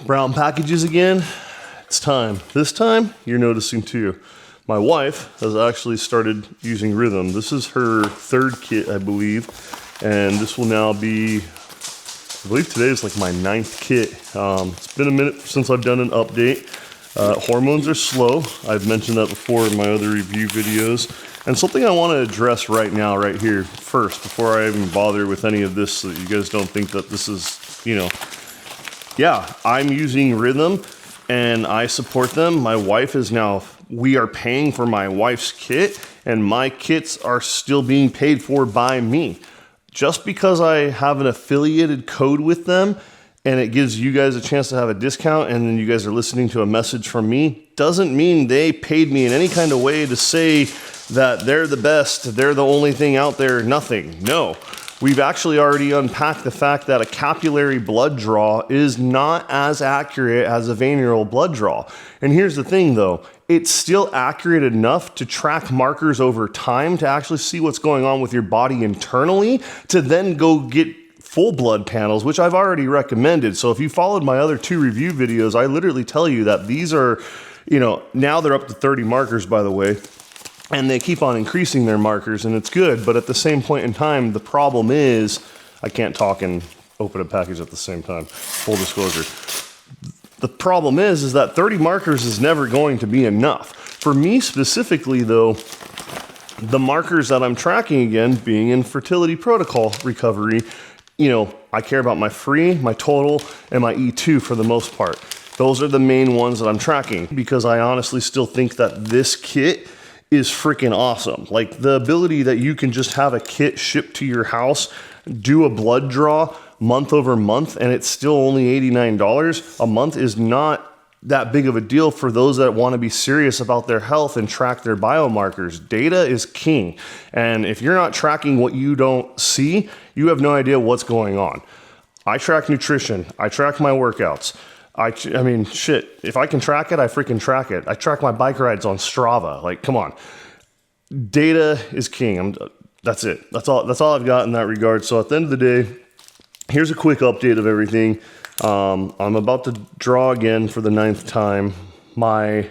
Brown packages again. It's time. This time, you're noticing too. My wife has actually started using Rythm. This is her third kit, I believe, and this will now be, I believe today is like my 9th kit. It's been a minute since I've done an update. Hormones are slow. I've mentioned that before in my other review videos. And something I want to address right now, right here, first, before I even bother with any of this, so that you guys don't think that this is, yeah, I'm using Rythm and I support them. My wife is now, we are paying for my wife's kit, and my kits are still being paid for by me. Just because I have an affiliated code with them and it gives you guys a chance to have a discount and then you guys are listening to a message from me, doesn't mean they paid me in any kind of way to say that they're the best, they're the only thing out there, nothing. No. We've actually already unpacked the fact that a capillary blood draw is not as accurate as a venural blood draw. And here's the thing though, it's still accurate enough to track markers over time to actually see what's going on with your body internally, to then go get full blood panels, which I've already recommended. So if you followed my other 2 review videos, I literally tell you that these are, now they're up to 30 markers, by the way. And they keep on increasing their markers, and it's good. But at the same point in time, the problem is, I can't talk and open a package at the same time, full disclosure. The problem is that 30 markers is never going to be enough. For me specifically though, the markers that I'm tracking, again, being in fertility protocol recovery, I care about my free, my total, and my E2 for the most part. Those are the main ones that I'm tracking, because I honestly still think that this kit is freaking awesome. Like, the ability that you can just have a kit shipped to your house, do a blood draw month over month, and it's still only $89 a month is not that big of a deal for those that want to be serious about their health and track their biomarkers. Data is king. And if you're not tracking what you don't see, you have no idea what's going on. I track nutrition. I track my workouts. I mean, shit, if I can track it, I freaking track it. I track my bike rides on Strava. Like, come on. Data is king. That's it. That's all I've got in that regard. So at the end of the day, here's a quick update of everything. I'm about to draw again for the 9th time. My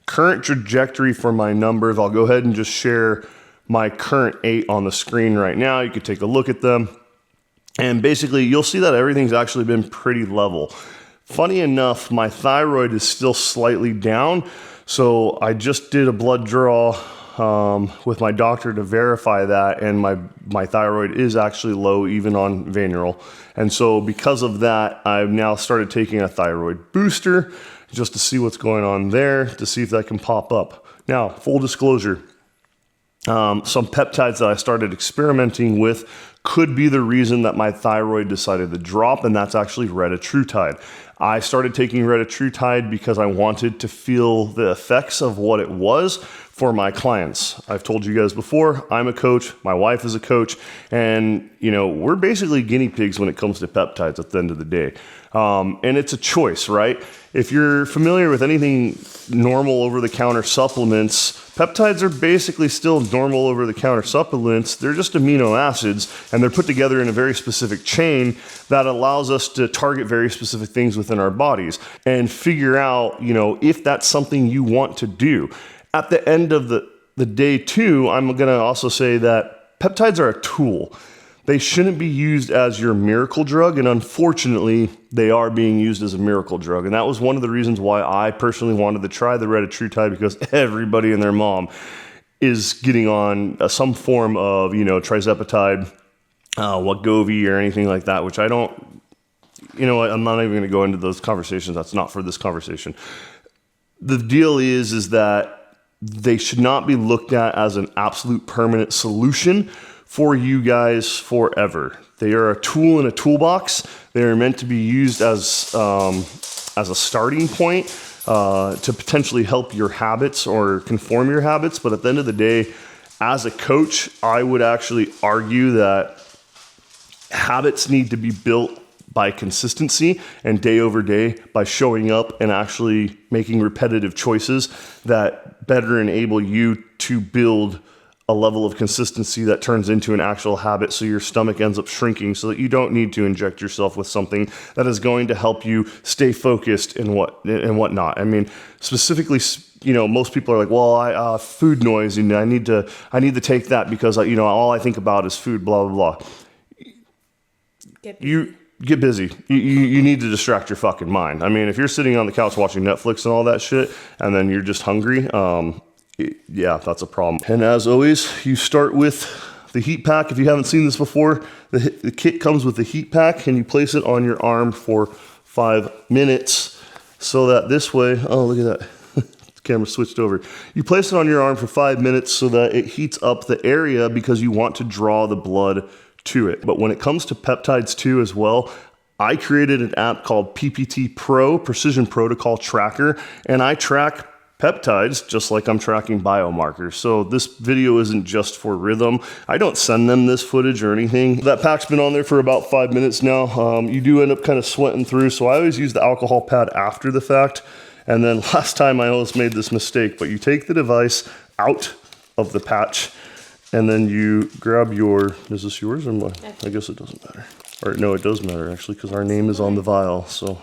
current trajectory for my numbers, I'll go ahead and just share my current 8 on the screen right now. You can take a look at them. And basically, you'll see that everything's actually been pretty level. Funny enough, my thyroid is still slightly down. So I just did a blood draw with my doctor to verify that, and my thyroid is actually low even on venural. And so because of that, I've now started taking a thyroid booster just to see what's going on there, to see if that can pop up. Now, full disclosure, some peptides that I started experimenting with could be the reason that my thyroid decided to drop, and that's actually retatrutide. I started taking retatrutide because I wanted to feel the effects of what it was for my clients. I've told you guys before, I'm a coach, my wife is a coach, and we're basically guinea pigs when it comes to peptides at the end of the day. And it's a choice, right? If you're familiar with anything normal over-the-counter supplements, peptides are basically still normal over-the-counter supplements. They're just amino acids, and they're put together in a very specific chain that allows us to target very specific things within our bodies and figure out, if that's something you want to do. At the end of the day too, I'm going to also say that peptides are a tool. They shouldn't be used as your miracle drug, and unfortunately, they are being used as a miracle drug. And that was one of the reasons why I personally wanted to try the retatrutide, because everybody and their mom is getting on some form of, trizepatide, Wegovy, or anything like that, which I don't, I'm not even going to go into those conversations. That's not for this conversation. The deal is that they should not be looked at as an absolute permanent solution for you guys forever. They are a tool in a toolbox. They are meant to be used as a starting point to potentially help your habits or conform your habits. But at the end of the day, as a coach, I would actually argue that habits need to be built by consistency and day over day by showing up and actually making repetitive choices that better enable you to build a level of consistency that turns into an actual habit, so your stomach ends up shrinking so that you don't need to inject yourself with something that is going to help you stay focused and whatnot. I mean, specifically, you know, most people are like, well, food noise, and I need to take that because you know, all I think about is food, blah blah blah. You get busy. You need to distract your fucking mind. I mean, if you're sitting on the couch watching Netflix and all that shit, and then you're just hungry, yeah, that's a problem. And as always, you start with the heat pack. If you haven't seen this before, the kit comes with the heat pack, and you place it on your arm for 5 minutes, so that this way, oh, look at that. The camera switched over. You place it on your arm for 5 minutes so that it heats up the area because you want to draw the blood to it. But when it comes to peptides too as well, I created an app called PPT Pro, Precision Protocol Tracker, and I track peptides just like I'm tracking biomarkers. So this video isn't just for Rythm. I don't send them this footage or anything. That pack's been on there for about 5 minutes now. You do end up kind of sweating through, so I always use the alcohol pad after the fact. And then last time I almost made this mistake, but you take the device out of the patch, and then you grab your, is this yours or mine? I guess it doesn't matter. Or no, it does matter actually, because our name is on the vial. So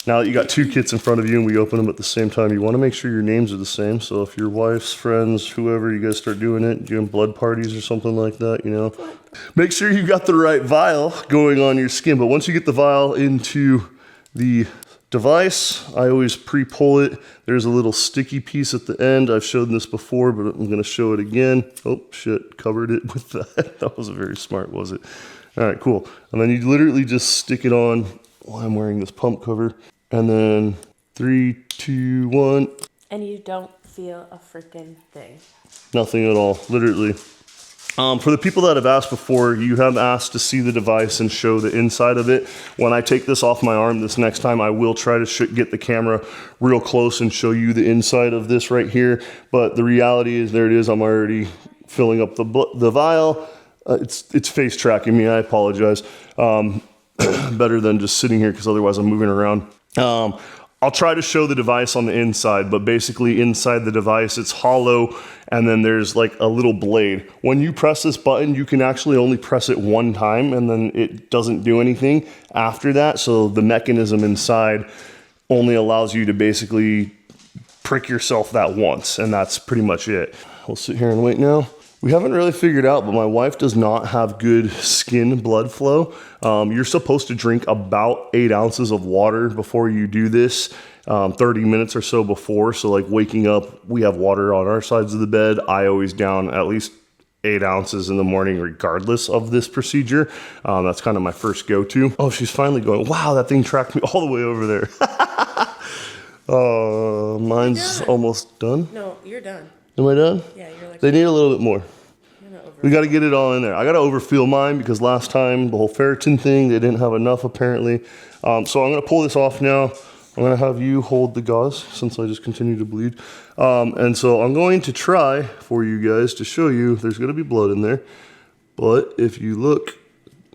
now that you got two kits in front of you and we open them at the same time, you want to make sure your names are the same. So if your wife's friends, whoever, you guys start doing it, doing blood parties or something like that, you know, make sure you got the right vial going on your skin. But once you get the vial into the device, I always pre-pull it. There's a little sticky piece at the end. I've shown this before, but I'm going to show it again. Oh shit, covered it with that. That wasn't very smart, was it? All right, cool. And then you literally just stick it on while I'm wearing this pump cover. And then 3, 2, 1. And you don't feel a freaking thing. Nothing at all, literally. For the people that have asked before, you have asked to see the device and show the inside of it. When I take this off my arm this next time, I will try to get the camera real close and show you the inside of this right here. But the reality is, there it is. I'm already filling up the vial. It's face tracking me. I apologize. Better than just sitting here, because otherwise I'm moving around. I'll try to show the device on the inside, but basically inside the device, it's hollow, and then there's like a little blade. When you press this button, you can actually only press it one time, and then it doesn't do anything after that. So the mechanism inside only allows you to basically prick yourself that once, and that's pretty much it. We'll sit here and wait now. We haven't really figured out, but my wife does not have good skin blood flow. You're supposed to drink about 8 ounces of water before you do this, 30 minutes or so before. So like waking up, we have water on our sides of the bed. I always down at least 8 ounces in the morning regardless of this procedure. That's kind of my first go-to. Oh, she's finally going, wow, that thing tracked me all the way over there. Mine's almost done. No, you're done. Am I done? Yeah, you're like... They need a little bit more. We got to get it all in there. I got to overfill mine because last time, the whole ferritin thing, they didn't have enough apparently. So I'm going to pull this off now. I'm going to have you hold the gauze since I just continue to bleed. And so I'm going to try for you guys to show you there's going to be blood in there. But if you look,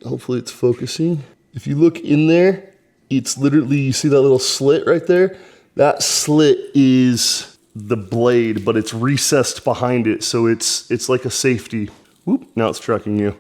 hopefully it's focusing. If you look in there, it's literally, you see that little slit right there? That slit is the blade, but it's recessed behind it. So it's like a safety. Whoop, now it's tracking you.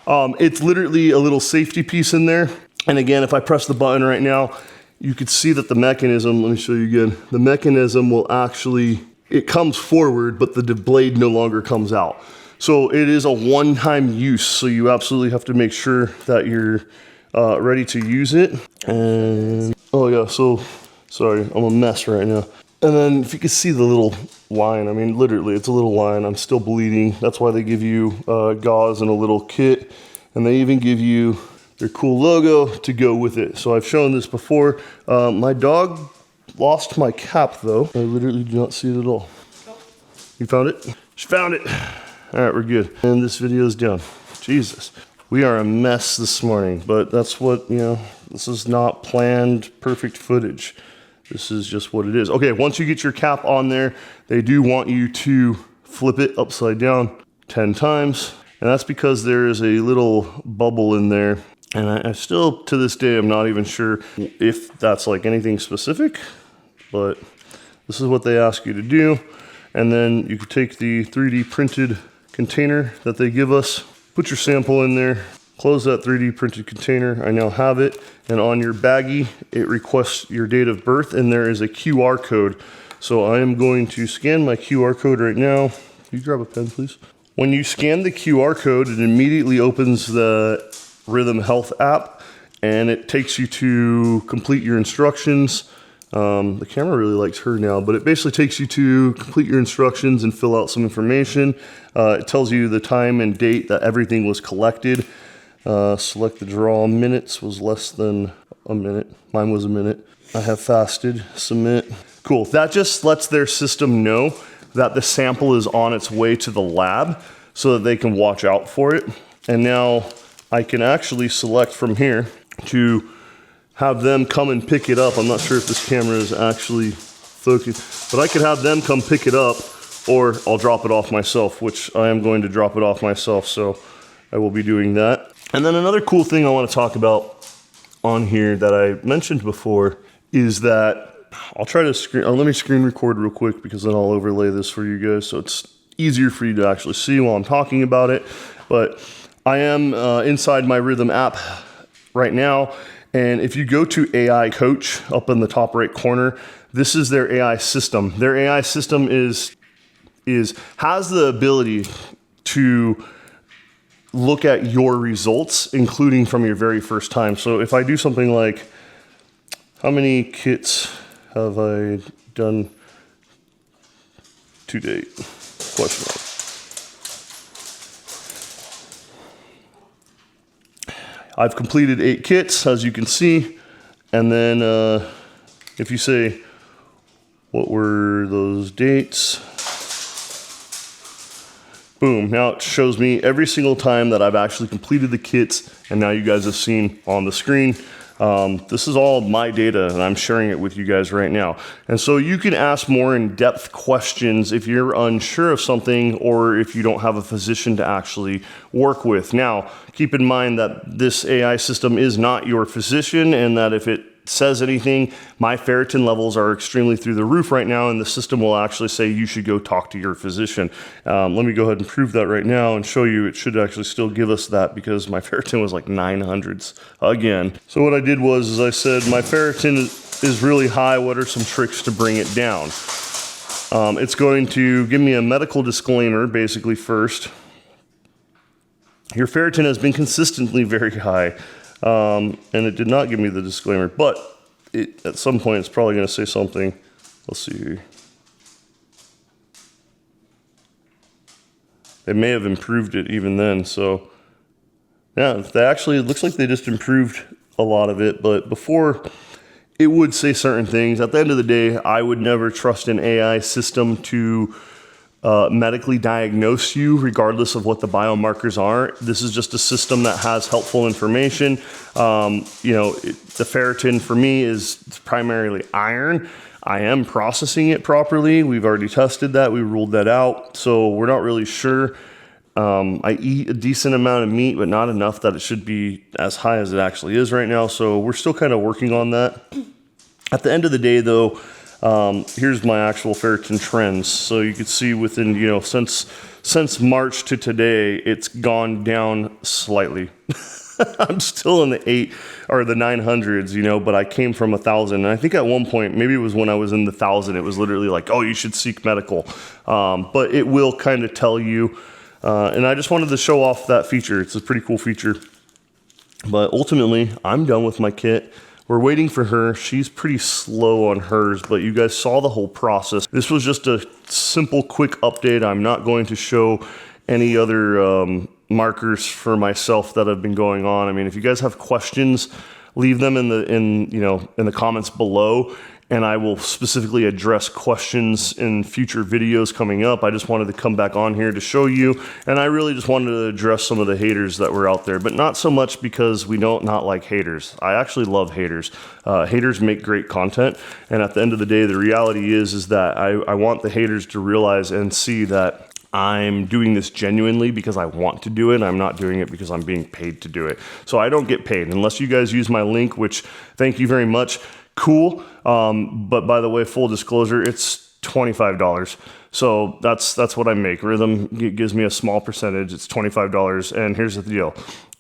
It's literally a little safety piece in there. And again, if I press the button right now, you could see that the mechanism, let me show you again, the mechanism will actually, it comes forward, but the blade no longer comes out. So it is a one-time use. So you absolutely have to make sure that you're ready to use it. And, oh yeah, so, sorry, I'm a mess right now. And then if you can see the little line, I mean, literally, it's a little line. I'm still bleeding. That's why they give you gauze and a little kit. And they even give you their cool logo to go with it. So I've shown this before. My dog lost my cap, though. I literally do not see it at all. You found it? She found it. All right, we're good. And this video is done. Jesus. We are a mess this morning, but that's what, you know, this is not planned perfect footage. This is just what it is. Okay, once you get your cap on there, they do want you to flip it upside down 10 times. And that's because there is a little bubble in there. And I still, to this day, I'm not even sure if that's like anything specific, but this is what they ask you to do. And then you could take the 3D printed container that they give us. Put your sample in there, close that 3D printed container. I now have it. And on your baggie, it requests your date of birth, and there is a QR code. So I am going to scan my QR code right now. Can you grab a pen, please? When you scan the QR code, it immediately opens the Rythm Health app, and it takes you to complete your instructions. The camera really likes her now, but it basically takes you to complete your instructions and fill out some information. It tells you the time and date that everything was collected. Select the draw. Minutes was less than a minute. Mine was a minute. I have fasted. Submit. Cool. That just lets their system know that the sample is on its way to the lab so that they can watch out for it. And now I can actually select from here to have them come and pick it up. I'm not sure if this camera is actually focused, but I could have them come pick it up, or I'll drop it off myself, which I am going to drop it off myself, so I will be doing that. And then another cool thing I want to talk about on here that I mentioned before is that I'll try to let me screen record real quick, because then I'll overlay this for you guys so it's easier for you to actually see while I'm talking about it. But I am inside my Rythm app right now, and if you go to AI Coach up in the top right corner, this is their AI system. Their AI system has the ability to look at your results, including from your very first time. So if I do something like, how many kits have I done to date? Question mark. I've completed 8 kits, as you can see. And then if you say, what were those dates? Boom, now it shows me every single time that I've actually completed the kits, and now you guys have seen on the screen. This is all my data, and I'm sharing it with you guys right now. And so you can ask more in-depth questions if you're unsure of something, or if you don't have a physician to actually work with. Now, keep in mind that this AI system is not your physician, and that if it says anything, my ferritin levels are extremely through the roof right now, and the system will actually say you should go talk to your physician. Let me go ahead and prove that right now and show you. It should actually still give us that, because my ferritin was like 900s again. So what I did was I said, my ferritin is really high. What are some tricks to bring it down? It's going to give me a medical disclaimer basically first. Your ferritin has been consistently very high. And it did not give me the disclaimer, but at some point it's probably going to say something. Let's see here. They may have improved it even then. So yeah, it looks like they just improved a lot of it, but before it would say certain things. At the end of the day, I would never trust an AI system to medically diagnose you regardless of what the biomarkers are. This is just a system that has helpful information. The ferritin for me is primarily iron. I am processing it properly. We've already tested that. We ruled that out. So we're not really sure. I eat a decent amount of meat, but not enough that it should be as high as it actually is right now. So we're still kind of working on that. At the end of the day, though, here's my actual ferritin trends. So you can see within, since March to today, it's gone down slightly. I'm still in the 8 or the 900s, but I came from 1,000. And I think at one point, maybe it was when I was in the 1,000, it was literally like, oh, you should seek medical. But it will kind of tell you. And I just wanted to show off that feature. It's a pretty cool feature. But ultimately, I'm done with my kit. We're waiting for her. She's pretty slow on hers, but you guys saw the whole process. This was just a simple, quick update. I'm not going to show any other markers for myself that have been going on. I mean, if you guys have questions, leave them in the comments below, and I will specifically address questions in future videos coming up. I just wanted to come back on here to show you, and I really just wanted to address some of the haters that were out there, but not so much because we don't not like haters. I actually love haters. Haters make great content, and at the end of the day, the reality is that I want the haters to realize and see that I'm doing this genuinely because I want to do it. I'm not doing it because I'm being paid to do it. So I don't get paid unless you guys use my link, which thank you very much. Cool. But by the way, full disclosure, it's $25. So that's what I make. Rythm gives me a small percentage. It's $25. And here's the deal.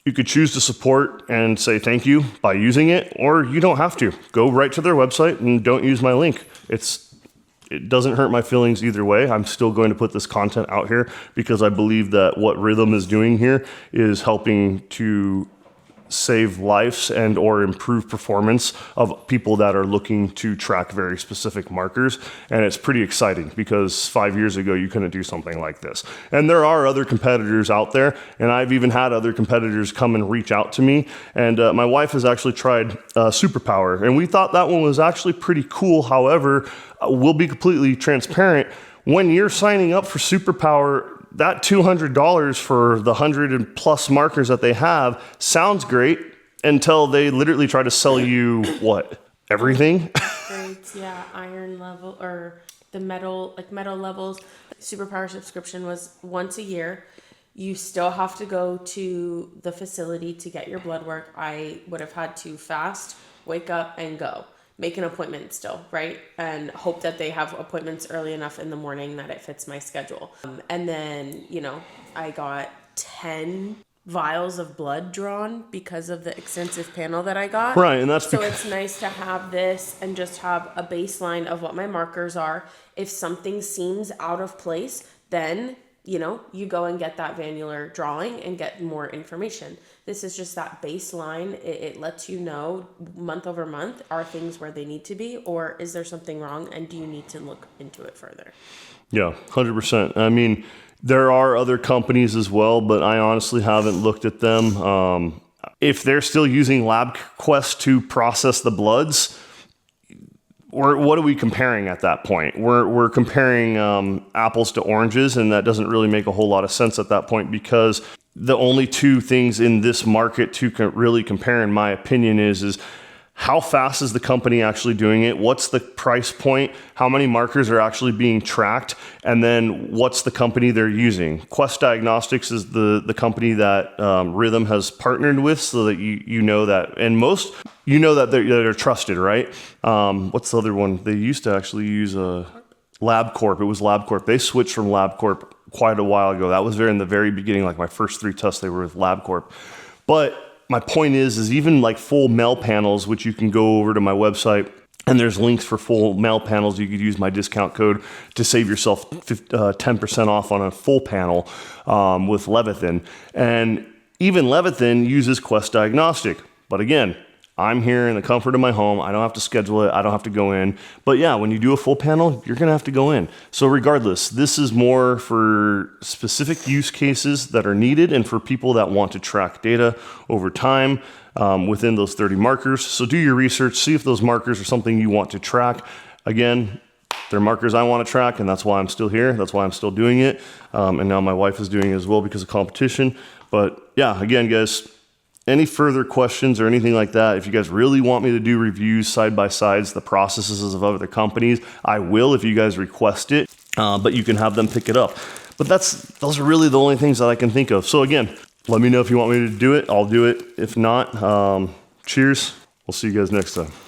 You could choose to support and say thank you by using it, or you don't have to. Go right to their website and don't use my link. It doesn't hurt my feelings either way. I'm still going to put this content out here because I believe that what Rythm is doing here is helping to save lives and or improve performance of people that are looking to track very specific markers. And it's pretty exciting because 5 years ago, you couldn't do something like this. And there are other competitors out there. And I've even had other competitors come and reach out to me. And my wife has actually tried Superpower. And we thought that one was actually pretty cool. However, we'll be completely transparent. When you're signing up for Superpower, that $200 for the 100 and plus markers that they have sounds great until they literally try to sell you what? Everything? Grades, yeah, iron level or the metal, like metal levels. Superpower subscription was once a year. You still have to go to the facility to get your blood work. I would have had to fast, wake up, and go. Make an appointment still, right? And hope that they have appointments early enough in the morning that it fits my schedule. And then, I got 10 vials of blood drawn because of the extensive panel that I got. Right, and that's so it's nice to have this and just have a baseline of what my markers are. If something seems out of place, then you go and get that vanular drawing and get more information. This is just that baseline. It lets you know month over month, are things where they need to be, or is there something wrong and do you need to look into it further? Yeah, 100%. I mean, there are other companies as well, but I honestly haven't looked at them. If they're still using LabQuest to process the bloods, what are we comparing at that point? We're comparing apples to oranges, and that doesn't really make a whole lot of sense at that point because the only two things in this market to really compare, in my opinion, is how fast is the company actually doing it? What's the price point? How many markers are actually being tracked? And then what's the company they're using? Quest Diagnostics is the company that Rythm has partnered with, so that you know that, and most that they're trusted, right? What's the other one? They used to actually use LabCorp. It was LabCorp. They switched from LabCorp quite a while ago. That was in the very beginning, like my first 3 tests, they were with LabCorp. But my point is even like full mail panels, which you can go over to my website, and there's links for full mail panels. You could use my discount code to save yourself 10% off on a full panel with Levithan. And even Levithan uses Quest Diagnostic. But again, I'm here in the comfort of my home. I don't have to schedule it. I don't have to go in. But yeah, when you do a full panel, you're going to have to go in. So regardless, this is more for specific use cases that are needed and for people that want to track data over time within those 30 markers. So do your research. See if those markers are something you want to track. Again, they're markers I want to track, and that's why I'm still here. That's why I'm still doing it. And now my wife is doing it as well because of competition. But yeah, again, guys, any further questions or anything like that, if you guys really want me to do reviews side-by-sides, the processes of other companies, I will if you guys request it, but you can have them pick it up. But those are really the only things that I can think of. So again, let me know if you want me to do it. I'll do it. If not, cheers. We'll see you guys next time.